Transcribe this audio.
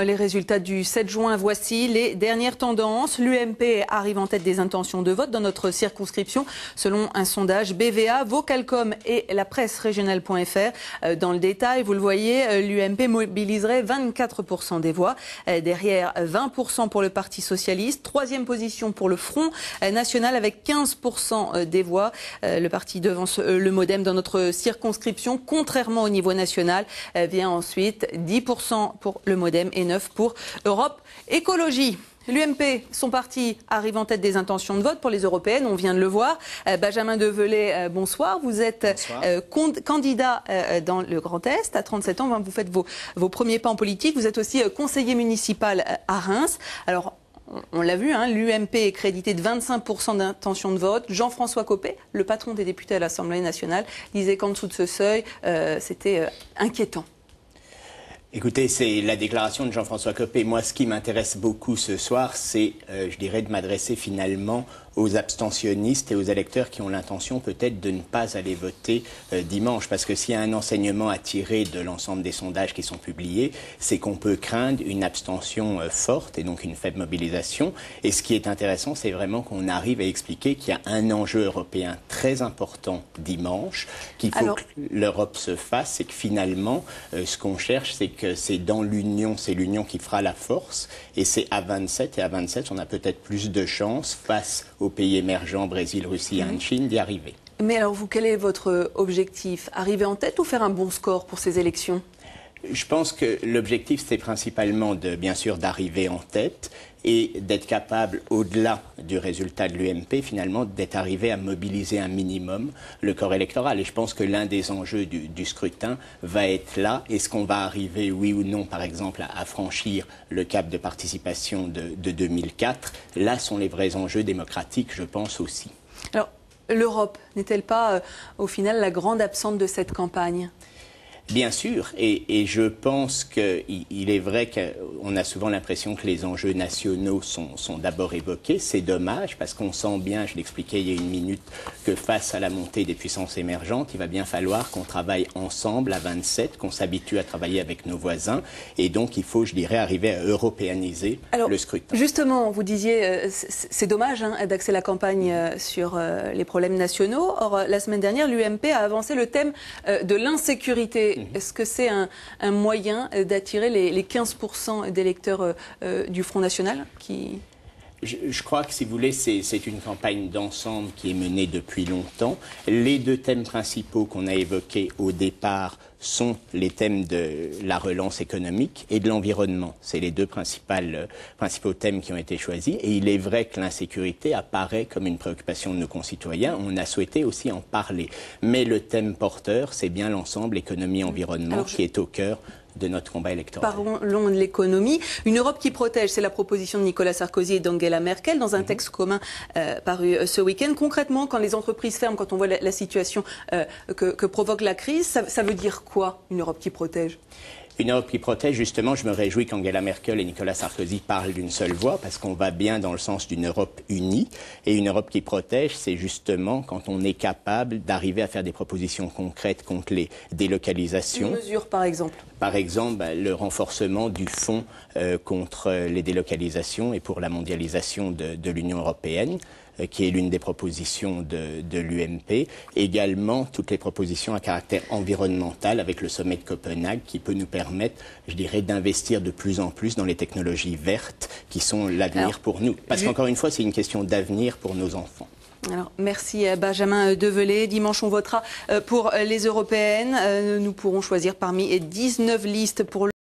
les résultats du 7 juin. Voici les dernières tendances. L'UMP arrive en tête des intentions de vote dans notre circonscription. Selon un sondage BVA, Vocalcom et la presse régionale.fr. Dans le détail, vous le voyez, l'UMP mobiliserait 24% des voix. Derrière, 20% pour le Parti socialiste. Troisième position pour le Front national avec 15% des voix. Le parti devance le MoDem dans notre circonscription. Contrairement au niveau national, vient ensuite 10% pour le MoDem et 9% pour Europe Écologie. L'UMP, son parti, arrive en tête des intentions de vote pour les européennes, on vient de le voir. Benjamin Develay, bonsoir. Vous êtes candidat dans le Grand Est, à 37 ans, vous faites vos premiers pas en politique. Vous êtes aussi conseiller municipal à Reims. Alors, on l'a vu, hein, l'UMP est crédité de 25% d'intention de vote. Jean-François Copé, le patron des députés à l'Assemblée nationale, disait qu'en dessous de ce seuil, c'était inquiétant. Écoutez, c'est la déclaration de Jean-François Copé. Moi, ce qui m'intéresse beaucoup ce soir, c'est, je dirais, de m'adresser finalement aux abstentionnistes et aux électeurs qui ont l'intention peut-être de ne pas aller voter dimanche. Parce que s'il y a un enseignement à tirer de l'ensemble des sondages qui sont publiés, c'est qu'on peut craindre une abstention forte et donc une faible mobilisation. Et ce qui est intéressant, c'est vraiment qu'on arrive à expliquer qu'il y a un enjeu européen très important dimanche, qu'il faut que l'Europe se fasse et que finalement, ce qu'on cherche, c'est que c'est dans l'Union, c'est l'Union qui fera la force. Et c'est à 27, et à 27, on a peut-être plus de chances face aux pays émergents, Brésil, Russie, Inde, Chine, d'y arriver. Mais alors vous, quel est votre objectif? Arriver en tête ou faire un bon score pour ces élections? Je pense que l'objectif, c'est principalement, bien sûr, d'arriver en tête et d'être capable, au-delà du résultat de l'UMP, finalement, d'être arrivé à mobiliser un minimum le corps électoral. Et je pense que l'un des enjeux du scrutin va être là. Est-ce qu'on va arriver, oui ou non, par exemple, à franchir le cap de participation de 2004? Là sont les vrais enjeux démocratiques, je pense aussi. Alors, l'Europe n'est-elle pas, au final, la grande absente de cette campagne ? Bien sûr, et je pense qu'il est vrai qu'on a souvent l'impression que les enjeux nationaux sont d'abord évoqués. C'est dommage parce qu'on sent bien, je l'expliquais il y a une minute, que face à la montée des puissances émergentes, il va bien falloir qu'on travaille ensemble à 27, qu'on s'habitue à travailler avec nos voisins. Et donc il faut, je dirais, arriver à européaniser le scrutin. Justement, vous disiez, c'est dommage d'axer la campagne sur les problèmes nationaux. Or, la semaine dernière, l'UMP a avancé le thème de l'insécurité. Est-ce que c'est un moyen d'attirer les 15% d'électeurs du Front National qui... Je crois que, si vous voulez, c'est une campagne d'ensemble qui est menée depuis longtemps. Les deux thèmes principaux qu'on a évoqués au départ sont les thèmes de la relance économique et de l'environnement. C'est les deux principaux thèmes qui ont été choisis. Et il est vrai que l'insécurité apparaît comme une préoccupation de nos concitoyens. On a souhaité aussi en parler. Mais le thème porteur, c'est bien l'ensemble économie-environnement qui est au cœur de notre combat électoral. Parlons de l'économie. Une Europe qui protège, c'est la proposition de Nicolas Sarkozy et d'Angela Merkel dans un texte commun paru ce week-end. Concrètement, quand les entreprises ferment, quand on voit la situation que provoque la crise, ça veut dire quoi, une Europe qui protège ? Une Europe qui protège, justement, je me réjouis qu'Angela Merkel et Nicolas Sarkozy parlent d'une seule voix parce qu'on va bien dans le sens d'une Europe unie. Et une Europe qui protège, c'est justement quand on est capable d'arriver à faire des propositions concrètes contre les délocalisations. Une mesure, par exemple? Par exemple, le renforcement du fonds contre les délocalisations et pour la mondialisation de l'Union européenne, qui est l'une des propositions de l'UMP. Également, toutes les propositions à caractère environnemental avec le sommet de Copenhague qui peut nous permettre, je dirais, d'investir de plus en plus dans les technologies vertes qui sont l'avenir pour nous. Parce qu'encore une fois, c'est une question d'avenir pour nos enfants. Alors, merci Benjamin Develay. Dimanche, on votera pour les européennes. Nous pourrons choisir parmi 19 listes pour